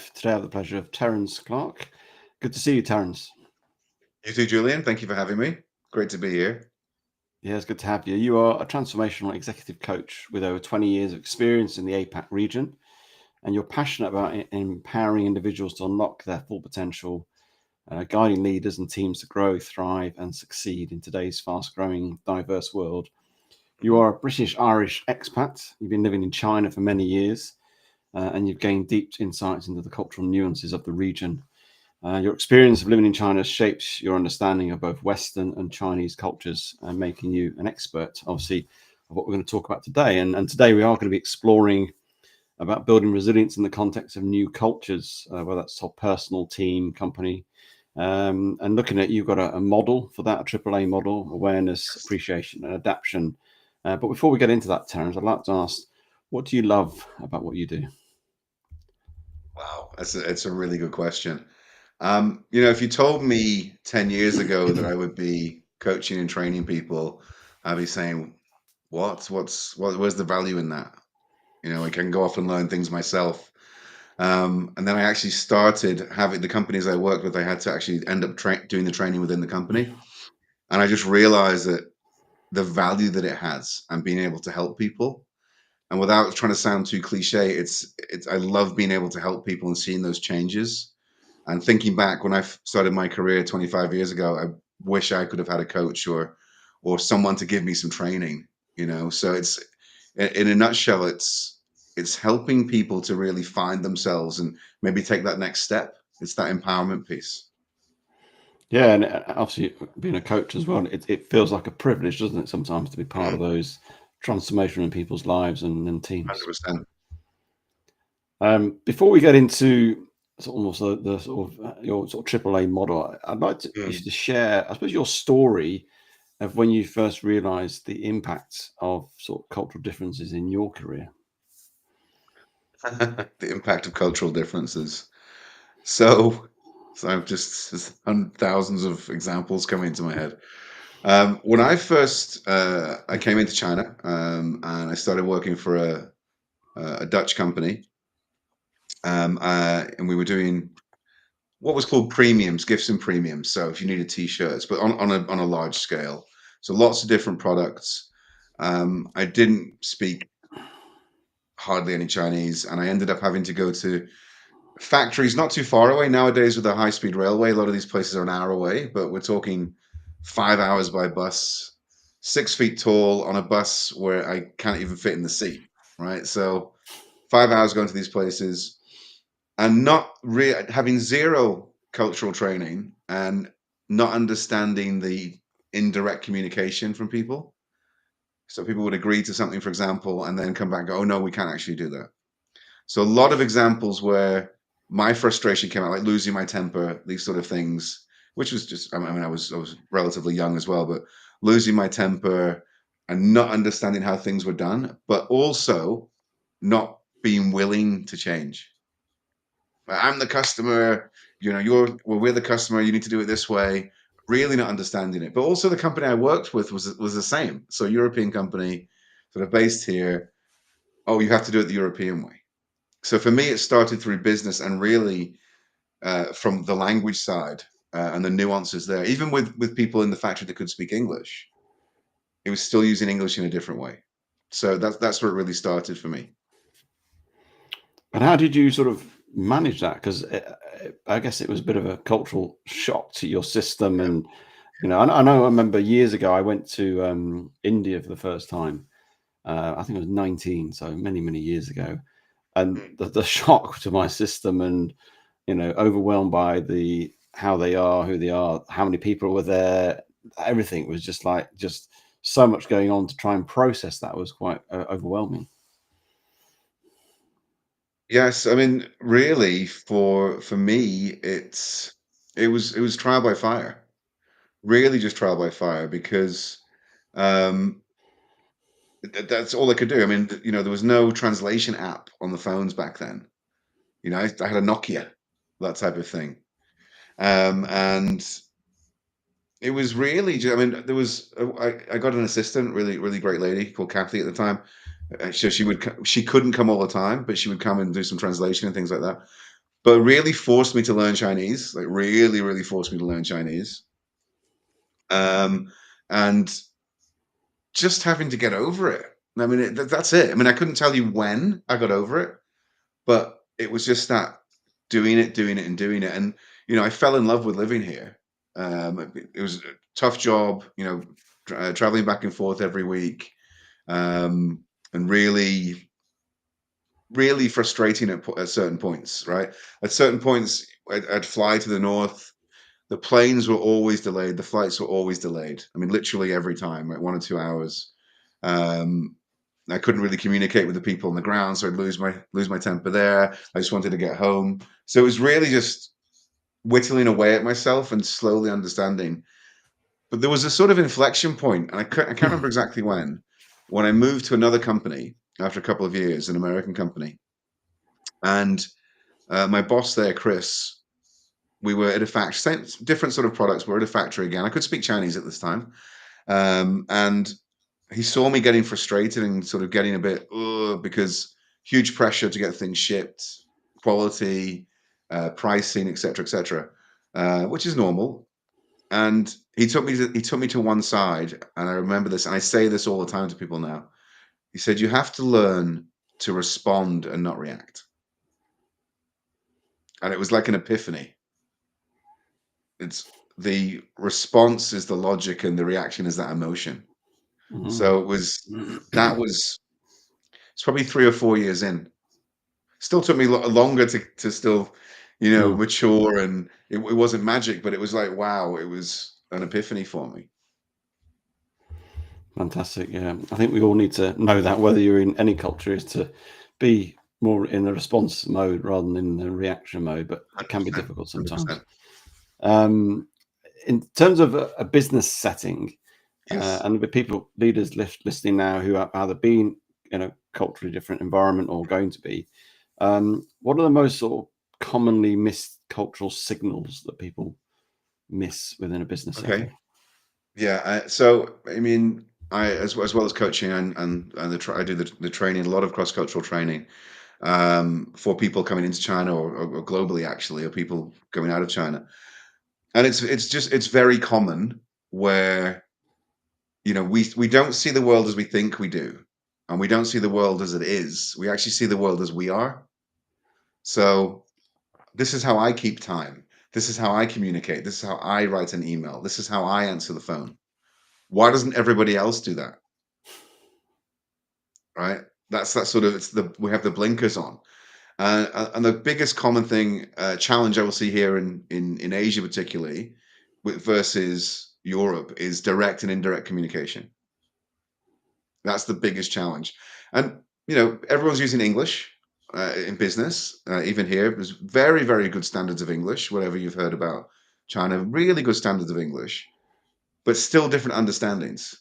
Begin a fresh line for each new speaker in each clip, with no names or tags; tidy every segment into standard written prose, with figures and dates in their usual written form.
live. Today I have the pleasure of Terence Clarke. Good to see you, Terence.
You too, Julian. Thank you for having me. Great to be here.
Yeah, it's good to have you. You are a transformational executive coach with over 20 years of experience in the APAC region, and you're passionate about empowering individuals to unlock their full potential, guiding leaders and teams to grow, thrive, and succeed in today's fast growing, diverse world. You
Mhm.
are a British Irish expat. You've been living in China for many years, and you've gained deep insights into the cultural nuances of the region. Your experience of living in China shapes your understanding of both Western and Chinese cultures, making you an expert, obviously, of what we're going to talk about today. And today we are going to be exploring about building resilience in the context of new cultures, whether that's a personal, team, company. And looking at you've got a model for that, a AAA model: awareness, appreciation, and adaptation. But before we get into that, Terence, I'd like to ask, what do you love about what you do?
Wow, it's a really good question. If you told me 10 years ago that I would be coaching and training people, I'd be saying, where's the value in that? I can go off and learn things myself. And then I actually started having the companies I worked with, I had to actually end up doing the training within the company. And I just realized that the value that it has and being able to help people. And without trying to sound too cliche, it's I love being able to help people and seeing those changes. And thinking back when I started my career 25 years ago, I wish I could have had a coach or someone to give me some training. So it's in a nutshell, it's helping people to really find themselves and maybe take that next step. It's that empowerment piece.
Yeah, and obviously being a coach as well, it feels like a privilege, doesn't it, sometimes to be part of
Mhm.
those transformation in people's lives and teams.
100%.
Before we get into almost the sort of your sort of AAA model, I'd like you
Mm.
to share, I suppose, your story of when you first realised the impact of sort of cultural differences in your career.
The impact of cultural differences. So, so I've just thousands of examples coming into my head. When I came into China, and I started working for a Dutch company, and we were doing what was called premiums, gifts and premiums. So if you needed t-shirts, but on a large scale, so lots of different products. I didn't speak hardly any Chinese, and I ended up having to go to factories not too far away. Nowadays, with the high-speed railway, a lot of these places are an hour away, but we're talking 5 hours by bus, 6 feet tall on a bus where I can't even fit in the seat, right? So 5 hours going to these places and having zero cultural training and not understanding the indirect communication from people. So people would agree to something, for example, and then come back and go, oh no, we can't actually do that. So a lot of examples where my frustration came out, like losing my temper, these sort of things, which was just, I mean, I was relatively young as well, but losing my temper and not understanding how things were done, but also not being willing to change. I'm the customer, we're the customer, you need to do it this way. Really not understanding it. But also the company I worked with was the same. So European company, sort of based here. Oh, you have to do it the European way. So for me, it started through business and really from the language side and the nuances there. Even with people in the factory that could speak English, it was still using English in a different way. So that's where it really started for me.
And how did you sort of manage that? Because I guess it was a bit of a cultural shock to your system.
Yeah.
And, I know I remember years ago, I went to India for the first time. I think I was 19, so many, many years ago. And
Mm.
the shock to my system and, overwhelmed by how they are, who they are, how many people were there, everything was just so much going on to try and process that was quite overwhelming.
Yes, I mean, really, for me, it was trial by fire. Really, just trial by fire because um, that's all I could do. I mean, there was no translation app on the phones back then. I had a Nokia, that type of thing. And it was really I mean, I got an assistant, really, really great lady called Kathy at the time. So she couldn't come all the time, but she would come and do some translation and things like that. but really forced me to learn Chinese, like really, really forced me to learn Chinese. And just having to get over it. I mean, that's it. I mean, I couldn't tell you when I got over it, but it was just that doing it, doing it, and doing it. And, I fell in love with living here. It was a tough job, traveling back and forth every week, and really, really frustrating at certain points, right? At certain points, I'd fly to the north. The planes were always delayed. The flights were always delayed. I mean, literally every time, like 1 or 2 hours. Um, I couldn't really communicate with the people on the ground, so I'd lose my temper there. I just wanted to get home. So it was really just whittling away at myself and slowly understanding. But there was a sort of inflection point, and I can't remember exactly when I moved to another company after a couple of years, an American company, and my boss there, Chris, we were at a factory, same different sort of products. We're at a factory again. I could speak Chinese at this time, and he saw me getting frustrated and sort of getting a bit because huge pressure to get things shipped, quality, pricing, etc., which is normal. And he took me to one side, and I remember this, and I say this all the time to people now. He said, "You have to learn to respond and not react." And it was like an epiphany. It's the response is the logic, and the reaction is that emotion. So that was it's probably 3 or 4 years in. Still took me longer to still, mature, and it wasn't magic, but it was like, wow, it was an epiphany for me.
Fantastic. Yeah, I think we all need to know that, whether you're in any culture, is to be more in the response mode rather than in the reaction mode. But it can be
100%,
difficult sometimes.
100%.
In terms of a business setting,
Yes.
and the people leaders listening now who have either been in a culturally different environment or going to be, what are the most sort of commonly missed cultural signals that people miss within a business
Okay.
setting?
Yeah. So, I mean, I as well as coaching and I do the training, a lot of cross cultural training, for people coming into China, or globally actually, or people going out of China. And it's very common where, we don't see the world as we think we do, and we don't see the world as it is. We actually see the world as we are. So this is how I keep time. This is how I communicate. This is how I write an email. This is how I answer the phone. Why doesn't everybody else do that? Right? That's that sort of, we have the blinkers on. And the biggest common thing, challenge I will see here in Asia particularly, versus Europe, is direct and indirect communication. That's the biggest challenge. And, everyone's using English in business. Even here, there's very, very good standards of English, whatever you've heard about China, really good standards of English, but still different understandings,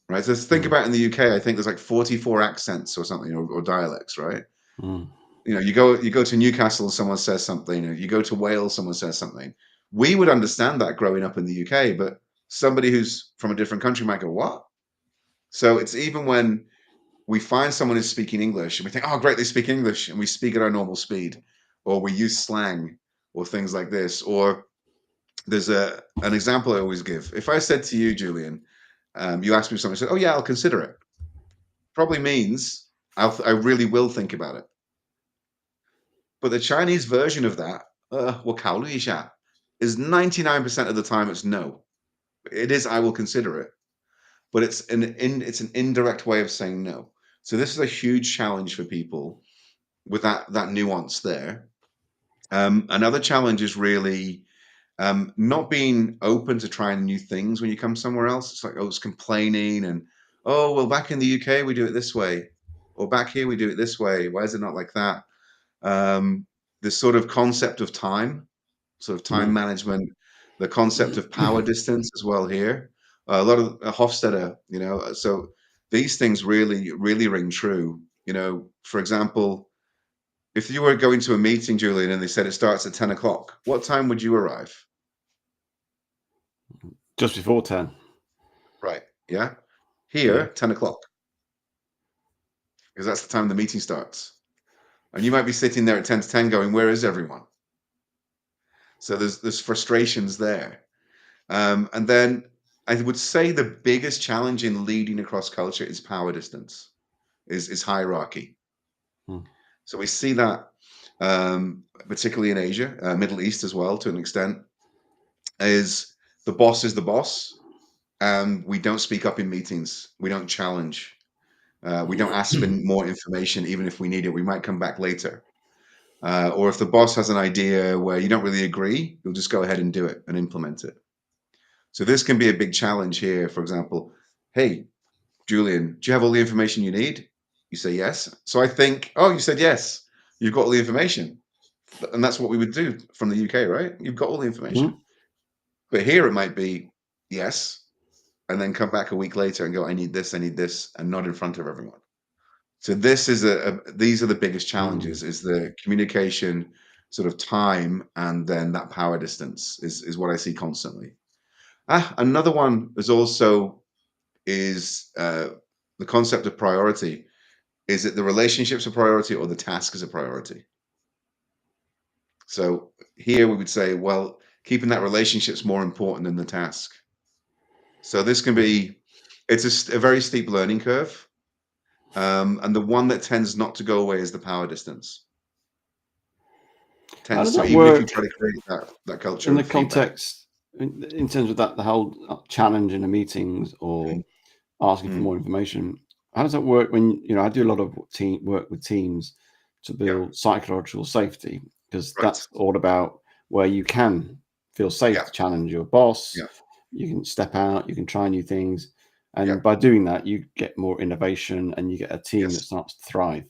right? So think
Mm,
about in the UK, I think there's like 44 accents or something, or dialects, right?
mm,
You go to Newcastle, someone says something, or you go to Wales, someone says something. We would understand that growing up in the UK, but somebody who's from a different country might go, "What?" So it's even when we find someone who's speaking English and we think, "Oh, great, they speak English," and we speak at our normal speed, or we use slang or things like this. Or there's an example I always give. If I said to you, Julian, you asked me something, I said, "Oh yeah, I'll consider it," probably means I really will think about it. But the Chinese version of that, 我考虑一下, is 99% of the time it's no. It is I will consider it, but it's an indirect way of saying no. So this is a huge challenge for people with that nuance there. Another challenge is really, not being open to trying new things when you come somewhere else. It's like, oh, it's complaining, and, oh, well, back in the UK we do it this way, or back here we do it this way. Why is it not like that? Um, this sort of concept of time, sort of time
mm.
management, the concept of power distance as well here. A lot of Hofstadter, so these things really, really ring true. For example, if you were going to a meeting, Julian, and they said it starts at 10 o'clock, what time would you arrive?
Just before 10.
Right. Yeah.
Yeah.
Here, 10 o'clock, because that's the time the meeting starts. And you might be sitting there at 10 to 10 going, where is everyone? So there's frustrations there. And then I would say the biggest challenge in leading across culture is power distance, is hierarchy.
Mm.
So we see that particularly in Asia, Middle East as well, to an extent, is the boss, and we don't speak up in meetings. We don't challenge. We don't ask for more information, even if we need it. We might come back later. Or if the boss has an idea where you don't really agree, you'll just go ahead and do it and implement it. So this can be a big challenge here. For example, hey, Julian, do you have all the information you need? You say yes. So I think, oh, you said yes. You've got all the information. And that's what we would do from the UK, right? You've got all the information.
Mm.
But here it might be yes, and then come back a week later and go, I need this, and not in front of everyone. So this is these are the biggest
Mm.
challenges, is the communication sort of time, and then that power distance is what I see constantly. Another one is also is the concept of priority. Is it the relationship's a priority or the task is a priority? So here we would say, well, keeping that relationship's more important than the task. So this can be, it's a very steep learning curve. And the one that tends not to go away is the power distance.
How
Tends
does
to,
that
even if you
work
try to create that culture
in the
of feedback.
context, in terms of that, the whole challenge in the meetings or
Mm,
asking for
mm,
more information? How does that work when, I do a lot of team work with teams to
yeah,
build psychological safety, because
right.
that's all about where you can feel safe
Yeah,
to challenge your boss,
yeah,
you can step out, you can try new things.
yeah,
And by doing that, you get more innovation and you get a team that
yes,
starts to thrive.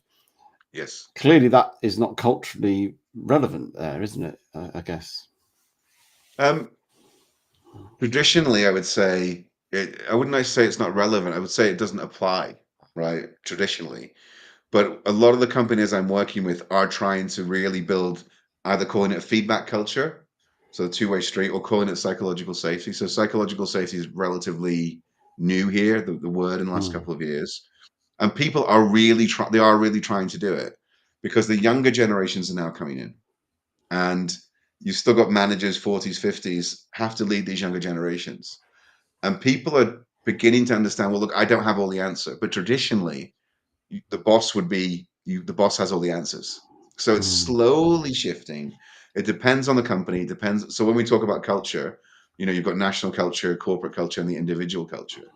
yes.
Clearly, that is not culturally relevant there, isn't it? I guess.
Um, Traditionally, I would say I wouldn't say it's not relevant. I would say it doesn't apply, right? Traditionally. But a lot of the companies I'm working with are trying to really build, either calling it a feedback culture, so a two-way street, or calling it psychological safety. So psychological safety is relatively new here, the word, in the last
Mm.
couple of years. And people are really they are really trying to do it, because the younger generations are now coming in. And you've still got managers, 40s, 50s, have to lead these younger generations. And people are beginning to understand, well, look, I don't have all the answer. But traditionally, the boss would be the boss has all the answers. So it's
Mm.
slowly shifting. It depends on the company. It depends. So when we talk about culture, you've got national culture, corporate culture, and the individual culture.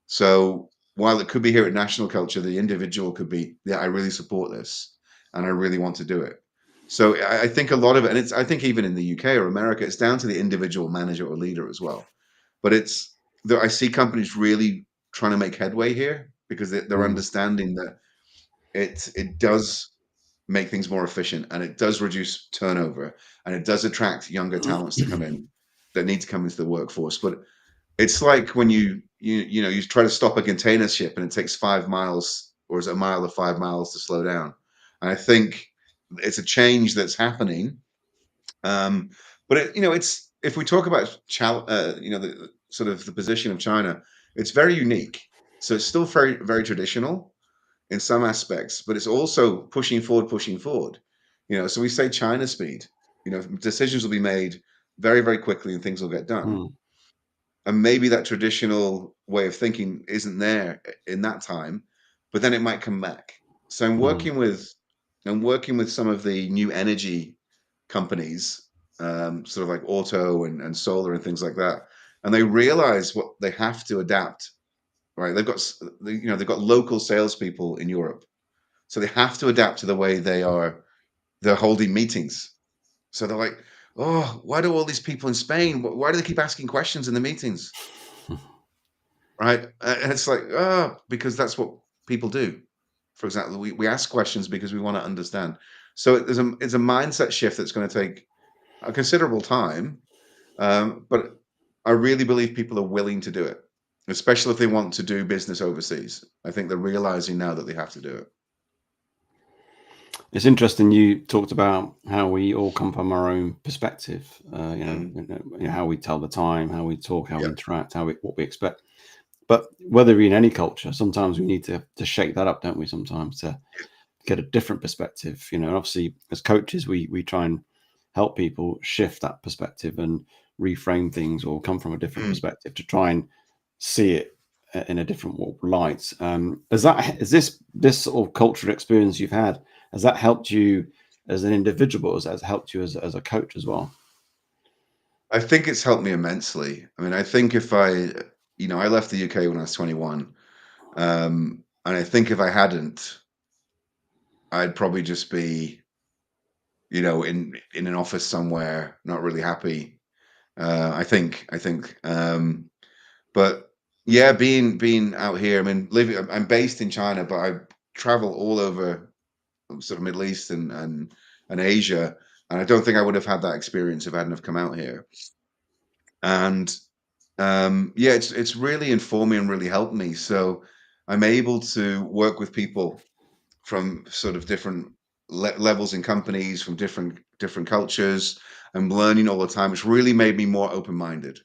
So while it could be here at national culture, the individual could be, yeah, I really support this and I really want to do it. So I think a lot of it, and I think even in the UK or America, it's down to the individual manager or leader as well. But I see companies really trying to make headway here, because they're
Mm.
understanding that it does make things more efficient, and it does reduce turnover, and it does attract younger talents to come in, that need to come into the workforce. But it's like when you try to stop a container ship and it takes 5 miles, or is it a mile or 5 miles to slow down. And I think it's a change that's happening. Um, but it's, if we talk about the sort of the position of China, it's very unique. So it's still very, very traditional in some aspects, but it's also pushing forward, pushing forward. So we say China speed. Decisions will be made very, very quickly, and things will get done.
Mm.
And maybe that traditional way of thinking isn't there in that time, but then it might come back. So
Mm.
I'm working with some of the new energy companies, sort of like auto and solar and things like that, and they realize what they have to adapt. Right, they've got local salespeople in Europe, so they have to adapt to the way they're holding meetings. So they're like, oh, why do all these people in Spain? Why do they keep asking questions in the meetings? Right? And it's like, because that's what people do. For example, we ask questions because we want to understand. So it's a mindset shift that's going to take a considerable time, but I really believe people are willing to do it, especially if they want to do business overseas. I think they're realizing now that they have to do it.
It's interesting. You talked about how we all come from our own perspective.
Mm,
How we tell the time, how we talk, how
yeah,
we interact, what we expect. But whether we're in any culture, sometimes we need to shake that up, don't we? Sometimes to get a different perspective. And obviously, as coaches, we try and help people shift that perspective and reframe things, or come from a different
Mm.
perspective to try and see it in a different light. Is this sort of cultural experience you've had, has that helped you as an individual, or has that helped you as a coach as well?
I think it's helped me immensely. I mean, I think if I left the UK when I was 21, and I think if I hadn't, I'd probably just be, in an office somewhere, not really happy. I think, but yeah, being out here. I mean, living. I'm based in China, but I travel all over sort of Middle East and Asia, and I don't think I would have had that experience if I hadn't have come out here. And yeah, it's really informed me and really helped me. So I'm able to work with people from sort of different levels in companies, from different cultures. I'm learning all the time. It's really made me more open-minded.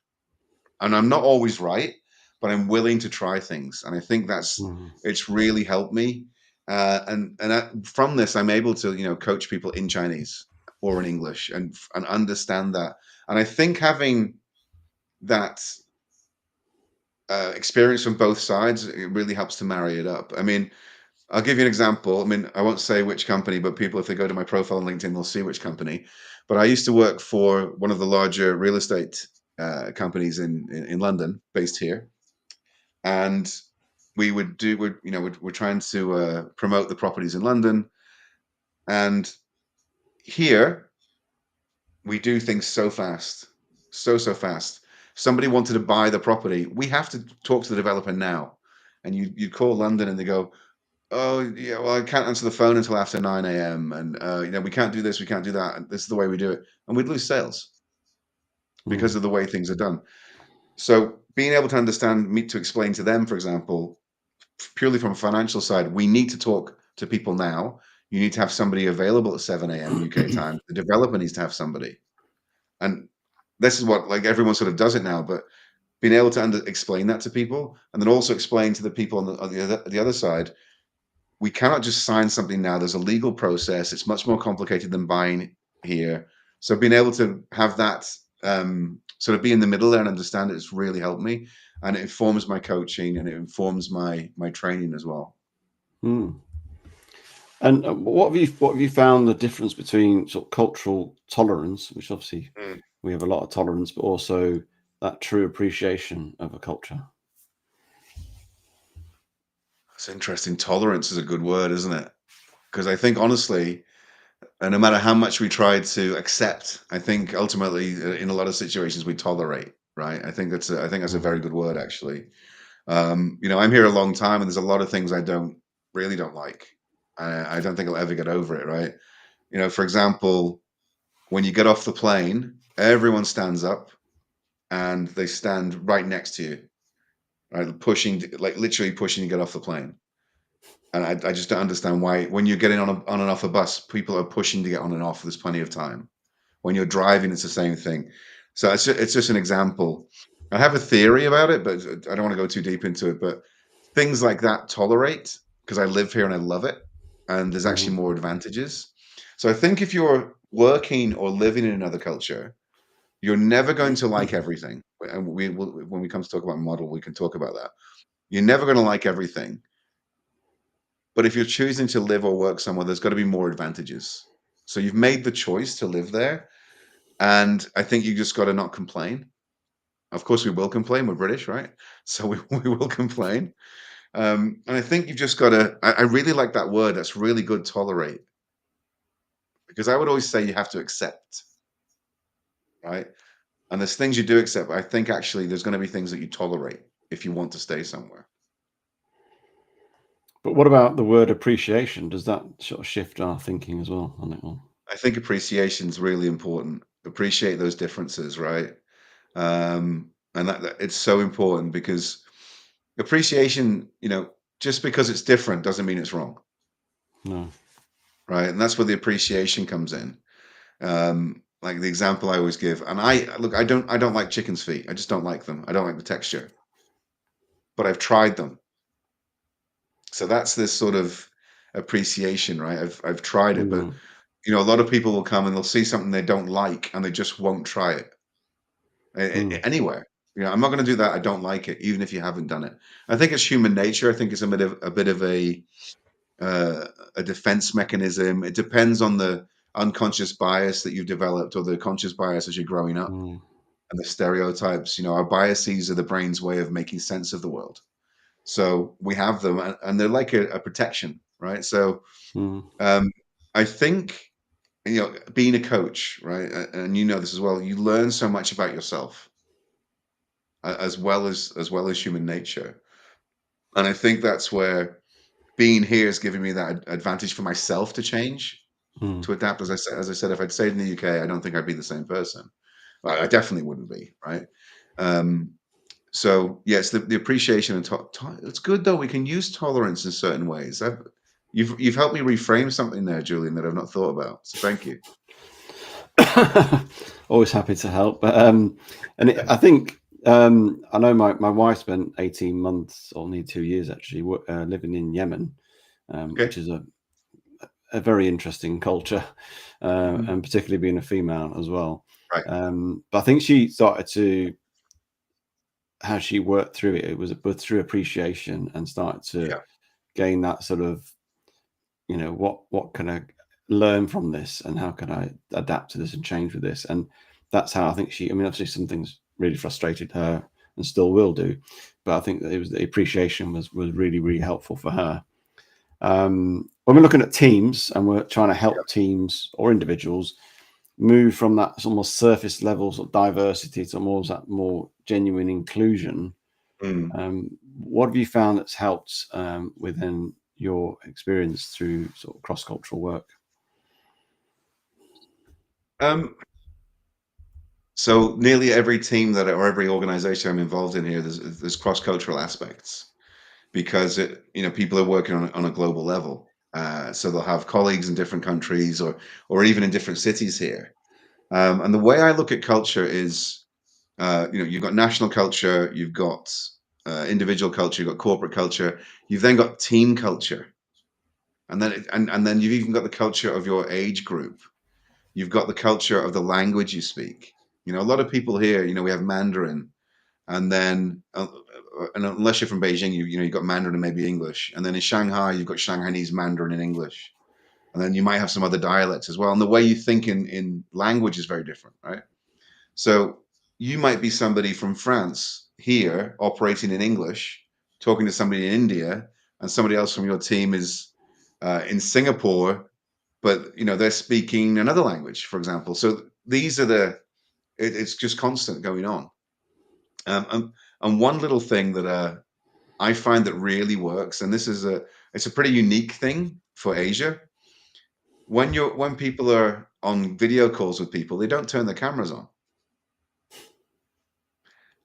And I'm not always right, but I'm willing to try things. And I think
Mhm.
it's really helped me. From this, I'm able to coach people in Chinese or in English and understand that. And I think having that experience from both sides, it really helps to marry it up. I mean, I'll give you an example. I mean, I won't say which company, but people, if they go to my profile on LinkedIn, they'll see which company. But I used to work for one of the larger real estate companies in London, based here, and we would do, we're trying to promote the properties in London, and here we do things so fast, so fast. Somebody wanted to buy the property, we have to talk to the developer now, and you call London and they go, "Oh, yeah, well, I can't answer the phone until after 9 a.m. And we can't do this, we can't do that, and this is the way we do it." And we'd lose sales because
Mm.
of the way things are done. So being able to understand, me to explain to them, for example, purely from a financial side, we need to talk to people now. You need to have somebody available at 7 a.m. UK time. The developer needs to have somebody. And this is what, like, everyone sort of does it now, but being able to explain that to people, and then also explain to the people on the other side, we cannot just sign something now. There's a legal process. It's much more complicated than buying here. So being able to have that sort of be in the middle there and understand it has really helped me, and it informs my coaching and it informs my training as well.
Mm. And what have you found the difference between sort of cultural tolerance, which obviously
Mm.
we have a lot of tolerance, but also that true appreciation of a culture?
It's interesting. Tolerance is a good word, isn't it? Because I think honestly, no matter how much we try to accept, I think ultimately in a lot of situations we tolerate. Right? I think that's a very
Mhm.
good word actually. I'm here a long time, and there's a lot of things I don't like. I don't think I'll ever get over it, right? For example, when you get off the plane, everyone stands up and they stand right next to you, right? Pushing, like literally pushing you to get off the plane. And I just don't understand why, when you're getting on and off a bus, people are pushing to get on and off. There's plenty of time. When you're driving, it's the same thing. So it's just an example. I have a theory about it, but I don't want to go too deep into it. But things like that tolerate, because I live here and I love it, and there's actually
Mhm.
more advantages. So I think if you're working or living in another culture, you're never going to like everything. And when we come to talk about model, we can talk about that. You're never going to like everything. But if you're choosing to live or work somewhere, there's got to be more advantages. So you've made the choice to live there, and I think you just got to not complain. Of course, we will complain. We're British, right? So we will complain. And I think you've just got to. I really like that word. That's really good. Tolerate, because I would always say you have to accept, right? And there's things you do accept. But I think actually there's going to be things that you tolerate if you want to stay somewhere.
But what about the word appreciation? Does that sort of shift our thinking as well on it all?
I think appreciation is really important. Appreciate those differences, right? And that it's so important because appreciation, just because it's different doesn't mean it's wrong,
No.
right? And that's where the appreciation comes in. Like the example I always give, and I don't like chicken's feet. I just don't like them. I don't like the texture, but I've tried them. So that's this sort of appreciation, right? I've tried it, but
Mm.
you know, a lot of people will come and they'll see something they don't like and they just won't try it
Mm,
anywhere. You know, I'm not going to do that. I don't like it, even if you haven't done it. I think it's human nature. I think it's uh, a defense mechanism. It depends on the unconscious bias that you've developed or the conscious bias as you're growing up
mm,
and the stereotypes. You know, our biases are the brain's way of making sense of the world. So we have them, and they're like a protection, right? So
mm,
um, I think, you know, being a coach, right, and you know this as well, you learn so much about yourself as well as human nature, and I think that's where being here is giving me that advantage for myself to change,
mm.
to adapt. As I said, if I'd stayed in the UK, I don't think I'd be the same person. I definitely wouldn't be, right? Um, So yes, the appreciation and it's good though. We can use tolerance in certain ways. You've helped me reframe something there, Julian, that I've not thought about. So thank you.
Always happy to help. But I think I know my wife spent 18 months or nearly 2 years actually living in Yemen, which
Okay.
is a very interesting culture,
Mhm.
and particularly being a female as well.
Right.
But I think she started to how she worked through it. It was both through appreciation and started to
Yeah.
gain that sort of, what can I learn from this and how can I adapt to this and change with this. And that's how I think I mean, obviously some things really frustrated her and still will do, but I think that it was the appreciation was really, really helpful for her. When we're looking at teams and we're trying to help teams or individuals move from that almost surface levels of diversity to more that more genuine inclusion,
Mm.
what have you found that's helped within your experience through sort of cross-cultural work?
Um, so nearly every team or every organization I'm involved in here, there's cross-cultural aspects because people are working on a global level. So they'll have colleagues in different countries or even in different cities here. And the way I look at culture is, you've got national culture, you've got individual culture, you've got corporate culture, you've then got team culture, and then you've even got the culture of your age group. You've got the culture of the language you speak. You know, a lot of people here, we have Mandarin, and then and unless you're from Beijing, you've got Mandarin and maybe English, and then in Shanghai you've got Shanghainese Mandarin and English, and then you might have some other dialects as well. And the way you think in language is very different, right? So you might be somebody from France here operating in English, talking to somebody in India, and somebody else from your team is in Singapore, but they're speaking another language, for example. So these are it's just constant going on. And one little thing that I find that really works, and it's a pretty unique thing for Asia. When people are on video calls with people, they don't turn their cameras on.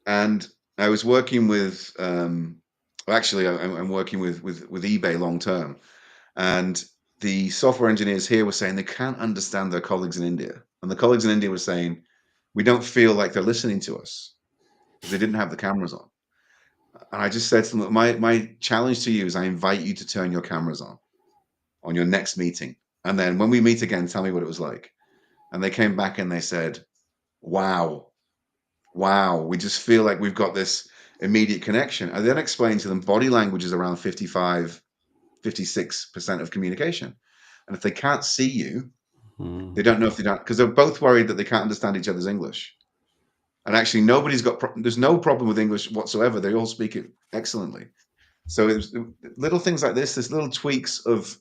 And I was working with, well, actually, I'm working with eBay long term, and the software engineers here were saying they can't understand their colleagues in India, and the colleagues in India were saying we don't feel like they're listening to us because they didn't have the cameras on. And I just said to them, my challenge to you is I invite you to turn your cameras on your next meeting, and then when we meet again, tell me what it was like. And they came back and they said, "Wow, wow, we just feel like we've got this immediate connection." I then explained to them body language is around 55, 56% of communication. And if they can't see you,
Mm,
they don't know if they don't, because they're both worried that they can't understand each other's English. And actually, there's no problem with English whatsoever. They all speak it excellently. So it was little things like this, there's little tweaks of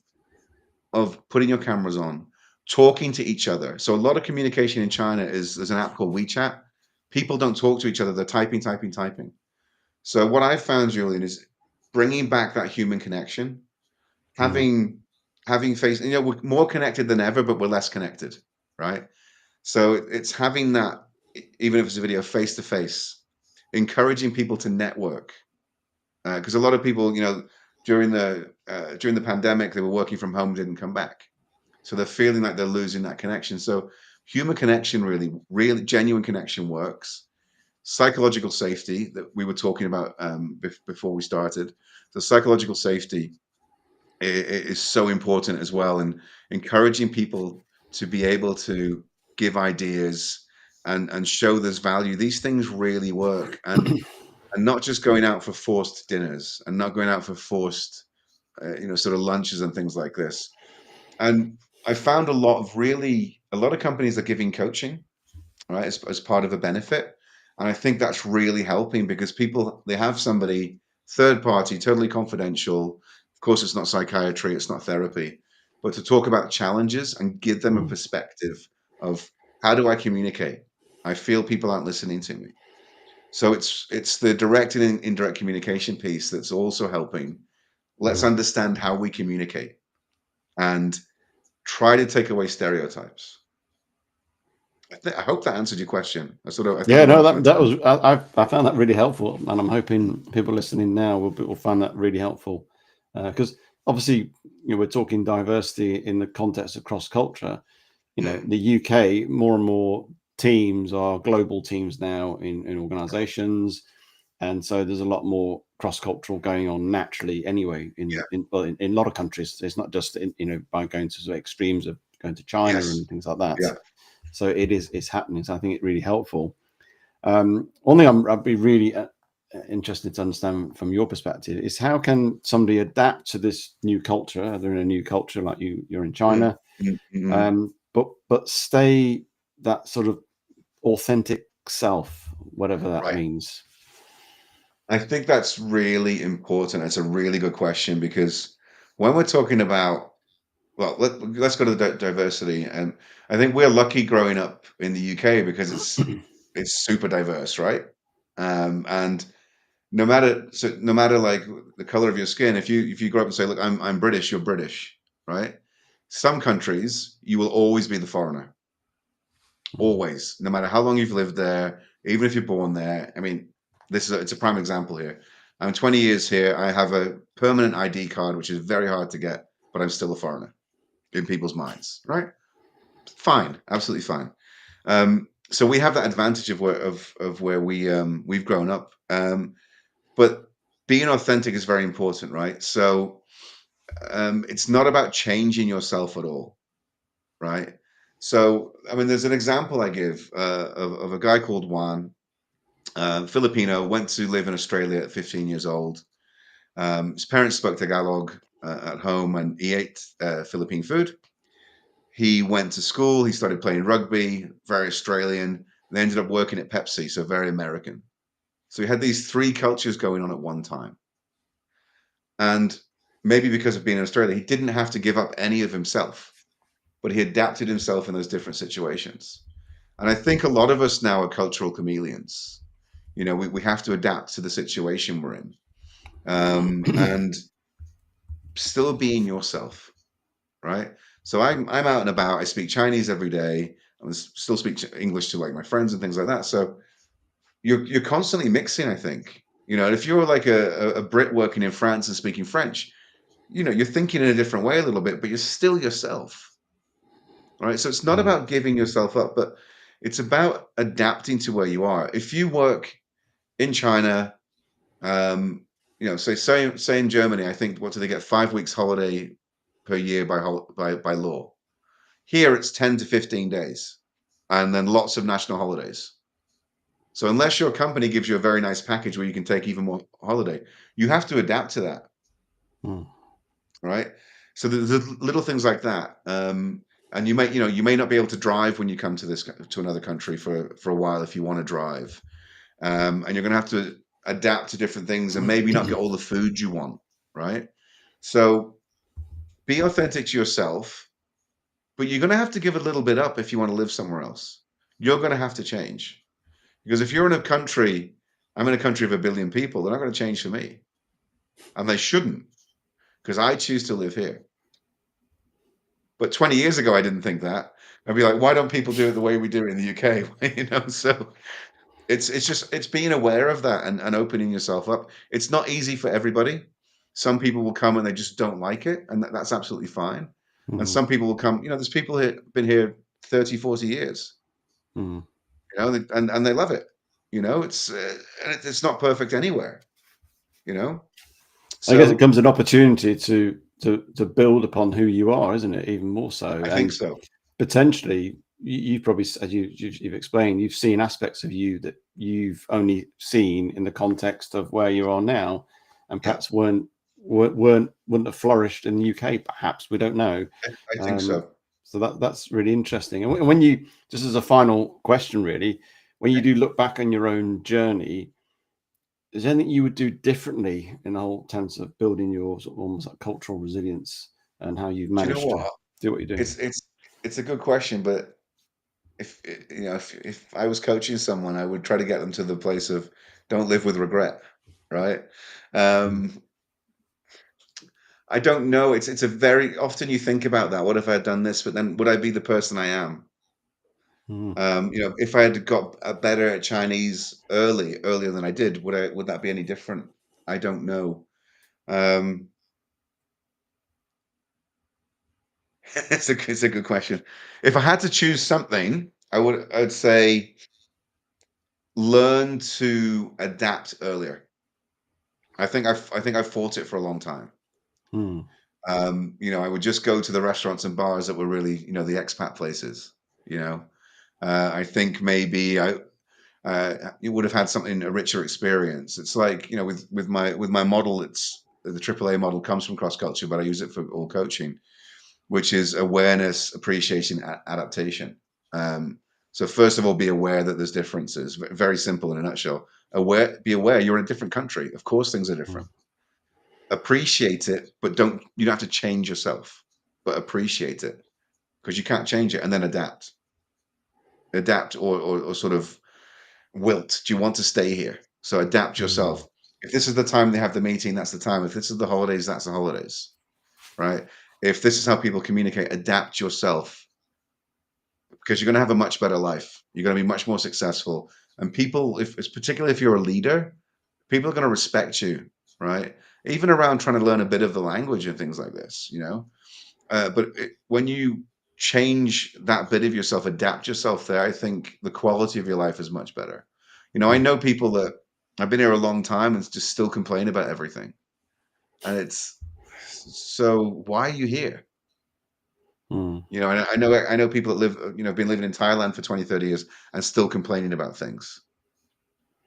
putting your cameras on, talking to each other. So a lot of communication in China there's an app called WeChat. People don't talk to each other. They're typing, typing, typing. So what I found, Julian, is bringing back that human connection,
mm,
having face. We're more connected than ever, but we're less connected, right? So it's having that, even if it's a video, face to face, encouraging people to network, because a lot of people, during the pandemic, they were working from home, didn't come back, so they're feeling like they're losing that connection. So human connection, really, really genuine connection works. Psychological safety that we were talking about before we started. So psychological safety is so important as well, and encouraging people. to be able to give ideas and show there's value. These things really work, and not just going out for forced dinners and not going out for forced sort of lunches and things like this. And I found a lot of companies are giving coaching, right, as part of a benefit. And I think that's really helping because people, they have somebody, third party, totally confidential. Of course, it's not psychiatry, it's not therapy, but to talk about challenges and give them a
Mm.
perspective of how do I communicate? I feel people aren't listening to me. So it's the direct and indirect communication piece that's also helping. Let's
Mm.
understand how we communicate and try to take away stereotypes. I hope that answered your question. I think
Yeah,
I
no,
went for
that
a
that
time.
was I found that really helpful, and I'm hoping people listening now will find that really helpful because obviously we're talking diversity in the context of cross culture.
Mm,
The UK, more and more teams are global teams now in
right.
organizations, and so there's a lot more cross cultural going on naturally anyway
Yeah.
in a lot of countries. It's not just by going to sort of extremes of going to China
Yes.
and things like that.
Yeah.
So it's happening. So I think it's really helpful. One thing I'd be really interested to understand from your perspective is how can somebody adapt to this new culture? They're in a new culture, like you're in
Mm,
China,
mm, mm.
but stay that sort of authentic self, whatever that
Right.
means.
I think that's really important. It's a really good question because when we're talking about, well, let's go to the diversity. And I think we're lucky growing up in the UK because it's super diverse, right? And no matter like the color of your skin, if you grow up and say, look, I'm British, you're British, right? Some countries you will always be the foreigner.
Mm.
Always, no matter how long you've lived there, even if you're born there. I mean, it's a prime example here. I'm 20 years here. I have a permanent ID card, which is very hard to get, but I'm still a foreigner in people's minds, right? Fine, absolutely fine. So we have that advantage of where we've grown up. But being authentic is very important, right? So it's not about changing yourself at all, right? So, I mean, there's an example I give of a guy called Juan, Filipino, went to live in Australia at 15 years old. His parents spoke Tagalog at home, and he ate Philippine food. He went to school. He started playing rugby, very Australian. They ended up working at Pepsi, so very American. So he had these three cultures going on at one time. And maybe because of being in Australia, he didn't have to give up any of himself, but he adapted himself in those different situations. And I think a lot of us now are cultural chameleons. We have to adapt to the situation we're in, and still being yourself, right? So I'm out and about. I speak Chinese every day. I still speak English to like my friends and things like that. So you're constantly mixing. I think if you're like a Brit working in France and speaking French, you're thinking in a different way a little bit, but you're still yourself, right? So it's not
Mm.
about giving yourself up, but it's about adapting to where you are. If you work in China, say in Germany, I think what do they get? 5 weeks holiday per year by law. Here it's 10 to 15 days, and then lots of national holidays. So unless your company gives you a very nice package where you can take even more holiday, you have to adapt to that,
Mm.
right? So the little things like that. And you may not be able to drive when you come to another country for a while if you want to drive. And you're going to have to adapt to different things and maybe not get all the food you want, right? So be authentic to yourself, but you're going to have to give a little bit up if you want to live somewhere else. You're going to have to change because if you're in a country, I'm in a country of 1 billion people, they're not going to change for me, and they shouldn't because I choose to live here. But 20 years ago, I didn't think that. I'd be like, why don't people do it the way we do it in the UK? So it's being aware of that and opening yourself up. It's not easy for everybody. Some people will come and they just don't like it, and that's absolutely fine. And
Mm.
some people will come, there's people here been here 30, 40 years,
Mm.
and they love it. It's not perfect anywhere, you know.
I guess it
So
comes an opportunity to build upon who you are, isn't it? Even more so,
I think
and
so.
potentially you've probably, as you've explained, you've seen aspects of you that you've only seen in the context of where you are now, and
Yeah,
perhaps wouldn't have flourished in the UK. Perhaps we don't know.
I think so.
So that's really interesting. And when you, just as a final question, really, when you
Okay.
do look back on your own journey, is there anything you would do differently in the whole sense of building your sort of almost like cultural resilience and how you've
Do you know
managed to
what?
do what you do?
It's a good question, but if I was coaching someone, I would try to get them to the place of don't live with regret, right?
Mm,
Um, I don't know. It's a very often you think about that. What if I had done this? But then would I be the person I am?
mm,
If I had got better at Chinese earlier than I did, would that be any different? I don't know. Um, it's a good question. If I had to choose something, I'd say learn to adapt earlier. I think I fought it for a long time.
mm,
I would just go to the restaurants and bars that were really, the expat places. You know, I think maybe you would have had something a richer experience. It's like with my model, it's the AAA model comes from cross culture, but I use it for all coaching, which is awareness, appreciation, adaptation. Um, so first of all, be aware that there's differences. Very simple in a nutshell. Be aware you're in a different country. Of course, things are
mm,
different. Appreciate it, but you don't have to change yourself, but appreciate it because you can't change it, and then adapt or sort of wilt. Do you want to stay here? So adapt
mm,
yourself. If this is the time they have the meeting, that's the time. If this is the holidays, that's the holidays, right? If this is how people communicate, adapt yourself because you're going to have a much better life. You're going to be much more successful. And people, if it's particularly if you're a leader, people are going to respect you, right? Even around trying to learn a bit of the language and things like this. When you change that bit of yourself, adapt yourself there, I think the quality of your life is much better. I
mm,
know people that have been here a long time and just still complain about everything. And it's so why are you here?
mm.
And I know people that have been living in Thailand for 20, 30 years and still complaining about things.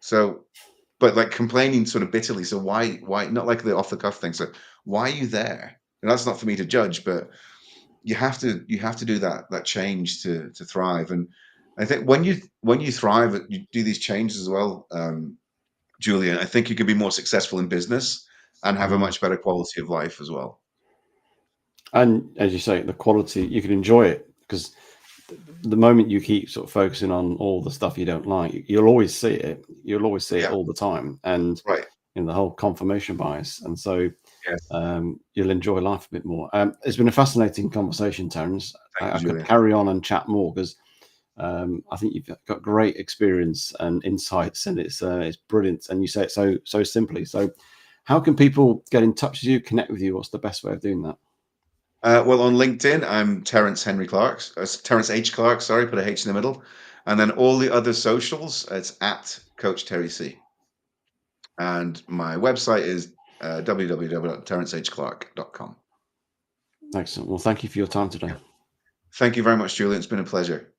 So, but like complaining sort of bitterly. So why not like the off the cuff thing? So why are you there? And that's not for me to judge, but you have to do that change to thrive. And I think when you thrive, you do these changes as well, Julian. I think you can be more successful in business and have a
Mm.
much better quality of life as well.
And as you say, the quality, you can enjoy it because the moment you keep sort of focusing on all the stuff you don't like, you'll always see it. You'll always see it
Yeah,
all the time, and
right.
the whole confirmation bias. And so
Yes.
you'll enjoy life a bit more. It's been a fascinating conversation, Terence.
Thank
I
you,
could
Julian.
carry on and chat more because I think you've got great experience and insights, and it's brilliant. And you say it so simply. So, how can people get in touch with you, connect with you? What's the best way of doing that?
Well, on LinkedIn, I'm Terence Henry Clark, Terence H. Clark, sorry, put a H in the middle. And then all the other socials, it's at Coach Terry C. And my website is www.terencehclark.com.
Excellent. Well, thank you for your time today.
Thank you very much, Julian. It's been a pleasure.